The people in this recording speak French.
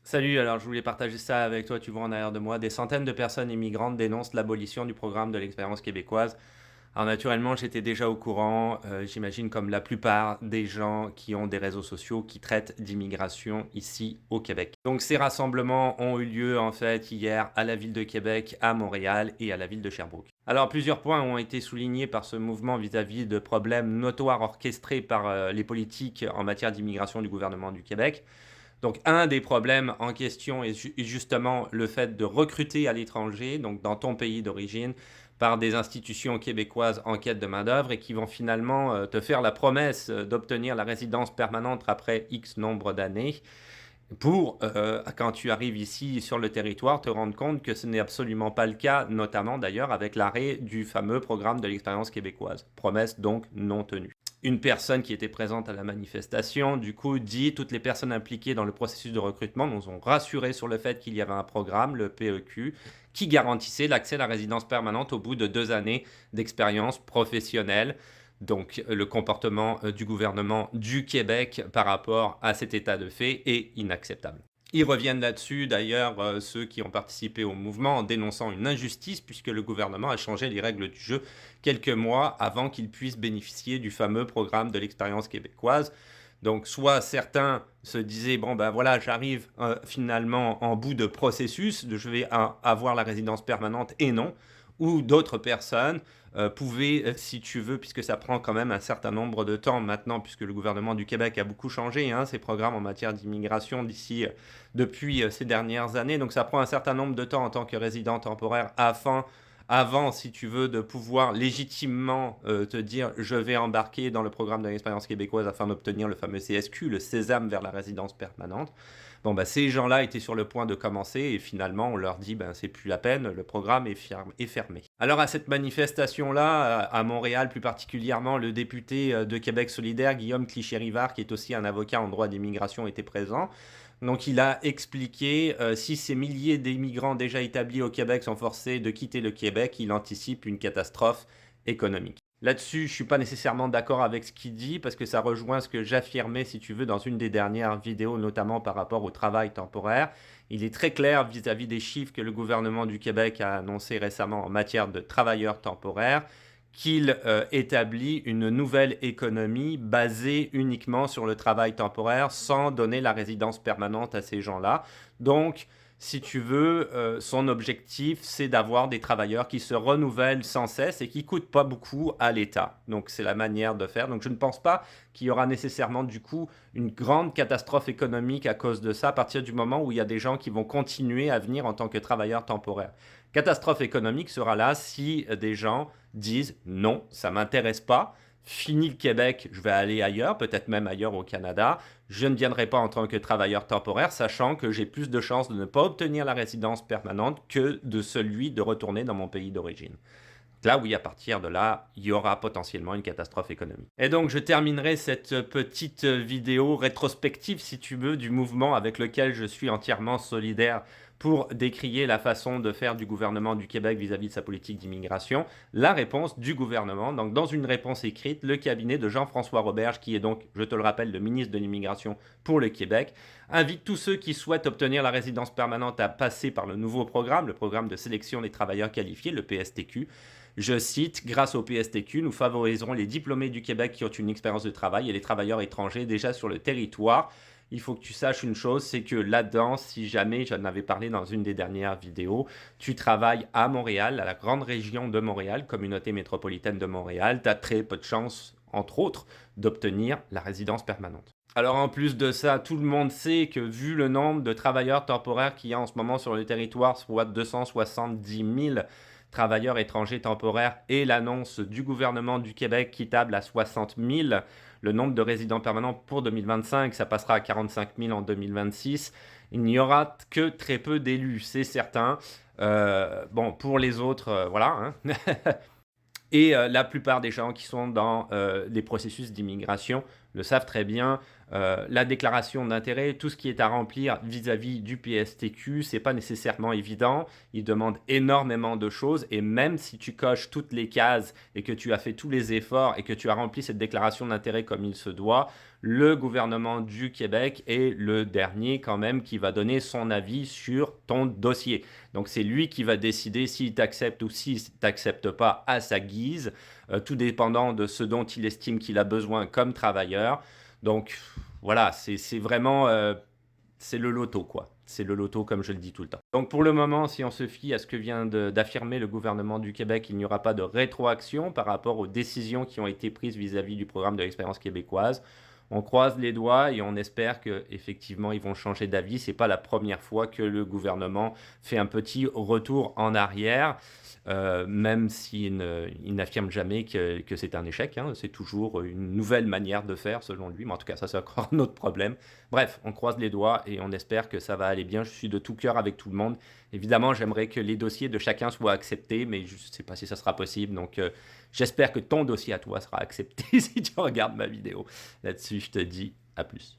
Salut, alors je voulais partager ça avec toi. Tu vois en arrière de moi, des centaines de personnes immigrantes dénoncent l'abolition du programme de l'expérience québécoise. Alors naturellement, j'étais déjà au courant, j'imagine comme la plupart des gens qui ont des réseaux sociaux qui traitent d'immigration ici au Québec. Donc ces rassemblements ont eu lieu en fait hier à la ville de Québec, à Montréal et à la ville de Sherbrooke. Alors plusieurs points ont été soulignés par ce mouvement vis-à-vis de problèmes notoires orchestrés par les politiques en matière d'immigration du gouvernement du Québec. Donc, un des problèmes en question est justement le fait de recruter à l'étranger, donc dans ton pays d'origine, par des institutions québécoises en quête de main-d'œuvre et qui vont finalement te faire la promesse d'obtenir la résidence permanente après X nombre d'années pour, quand tu arrives ici sur le territoire, te rendre compte que ce n'est absolument pas le cas, notamment d'ailleurs avec l'arrêt du fameux programme de l'expérience québécoise. Promesse donc non tenue. Une personne qui était présente à la manifestation, du coup, dit toutes les personnes impliquées dans le processus de recrutement nous ont rassurés sur le fait qu'il y avait un programme, le PEQ, qui garantissait l'accès à la résidence permanente au bout de 2 années d'expérience professionnelle. Donc le comportement du gouvernement du Québec par rapport à cet état de fait est inacceptable. Ils reviennent là-dessus, d'ailleurs, ceux qui ont participé au mouvement, en dénonçant une injustice, puisque le gouvernement a changé les règles du jeu quelques mois avant qu'ils puissent bénéficier du fameux programme de l'expérience québécoise. Donc, soit certains se disaient, bon ben voilà, j'arrive finalement en bout de processus, je vais avoir la résidence permanente et non, ou d'autres personnes pouvaient, si tu veux, puisque ça prend quand même un certain nombre de temps maintenant, puisque le gouvernement du Québec a beaucoup changé ses programmes en matière d'immigration depuis ces dernières années, donc ça prend un certain nombre de temps en tant que résident temporaire avant, si tu veux, de pouvoir légitimement te dire je vais embarquer dans le programme de l'expérience québécoise afin d'obtenir le fameux CSQ, le sésame vers la résidence permanente. Bon, bah, ces gens-là étaient sur le point de commencer et finalement on leur dit ben c'est plus la peine, le programme est fermé. Alors à cette manifestation-là, à Montréal plus particulièrement, le député de Québec solidaire, Guillaume Clichy-Rivard, qui est aussi un avocat en droit d'immigration, était présent. Donc il a expliqué si ces milliers d'immigrants déjà établis au Québec sont forcés de quitter le Québec, il anticipe une catastrophe économique. Là-dessus, je ne suis pas nécessairement d'accord avec ce qu'il dit parce que ça rejoint ce que j'affirmais, si tu veux, dans une des dernières vidéos, notamment par rapport au travail temporaire. Il est très clair vis-à-vis des chiffres que le gouvernement du Québec a annoncés récemment en matière de travailleurs temporaires qu'il établit une nouvelle économie basée uniquement sur le travail temporaire sans donner la résidence permanente à ces gens-là. Donc, si tu veux, son objectif, c'est d'avoir des travailleurs qui se renouvellent sans cesse et qui ne coûtent pas beaucoup à l'État. Donc, c'est la manière de faire. Donc, je ne pense pas qu'il y aura nécessairement, du coup, une grande catastrophe économique à cause de ça, à partir du moment où il y a des gens qui vont continuer à venir en tant que travailleurs temporaires. Catastrophe économique sera là si des gens disent non, ça ne m'intéresse pas, fini le Québec, je vais aller ailleurs, peut-être même ailleurs au Canada, je ne viendrai pas en tant que travailleur temporaire, sachant que j'ai plus de chances de ne pas obtenir la résidence permanente que de celui de retourner dans mon pays d'origine. Là, oui, à partir de là, il y aura potentiellement une catastrophe économique. Et donc, je terminerai cette petite vidéo rétrospective, si tu veux, du mouvement avec lequel je suis entièrement solidaire pour décrier la façon de faire du gouvernement du Québec vis-à-vis de sa politique d'immigration. La réponse du gouvernement, donc dans une réponse écrite, le cabinet de Jean-François Roberge, qui est donc, je te le rappelle, le ministre de l'immigration pour le Québec, invite tous ceux qui souhaitent obtenir la résidence permanente à passer par le nouveau programme, le programme de sélection des travailleurs qualifiés, le PSTQ. Je cite, grâce au PSTQ, nous favoriserons les diplômés du Québec qui ont une expérience de travail et les travailleurs étrangers déjà sur le territoire. Il faut que tu saches une chose, c'est que là-dedans, si jamais, j'en avais parlé dans une des dernières vidéos, tu travailles à Montréal, à la grande région de Montréal, communauté métropolitaine de Montréal, tu as très peu de chances, entre autres, d'obtenir la résidence permanente. Alors en plus de ça, tout le monde sait que vu le nombre de travailleurs temporaires qu'il y a en ce moment sur le territoire, soit 270 000 travailleurs étrangers temporaires et l'annonce du gouvernement du Québec qui table à 60 000, le nombre de résidents permanents pour 2025, ça passera à 45 000 en 2026. Il n'y aura que très peu d'élus, c'est certain. Bon, pour les autres, voilà. Et la plupart des gens qui sont dans les processus d'immigration le savent très bien. La déclaration d'intérêt, tout ce qui est à remplir vis-à-vis du PSTQ, c'est pas nécessairement évident. Il demande énormément de choses et même si tu coches toutes les cases et que tu as fait tous les efforts et que tu as rempli cette déclaration d'intérêt comme il se doit, le gouvernement du Québec est le dernier quand même qui va donner son avis sur ton dossier. Donc c'est lui qui va décider s'il t'accepte ou s'il ne t'accepte pas à sa guise, tout dépendant de ce dont il estime qu'il a besoin comme travailleur. Donc voilà, c'est vraiment c'est le loto, quoi. C'est le loto, comme je le dis tout le temps. Donc pour le moment, si on se fie à ce que vient d'affirmer le gouvernement du Québec, il n'y aura pas de rétroaction par rapport aux décisions qui ont été prises vis-à-vis du programme de l'expérience québécoise. On croise les doigts et on espère qu'effectivement ils vont changer d'avis. C'est pas la première fois que le gouvernement fait un petit retour en arrière, même s'il n'affirme jamais que c'est un échec, hein. C'est toujours une nouvelle manière de faire selon lui, mais en tout cas ça c'est encore un autre problème. Bref, on croise les doigts et on espère que ça va aller bien. Je suis de tout cœur avec tout le monde. Évidemment, j'aimerais que les dossiers de chacun soient acceptés, mais je ne sais pas si ça sera possible. Donc, j'espère que ton dossier à toi sera accepté si tu regardes ma vidéo. Là-dessus, je te dis à plus.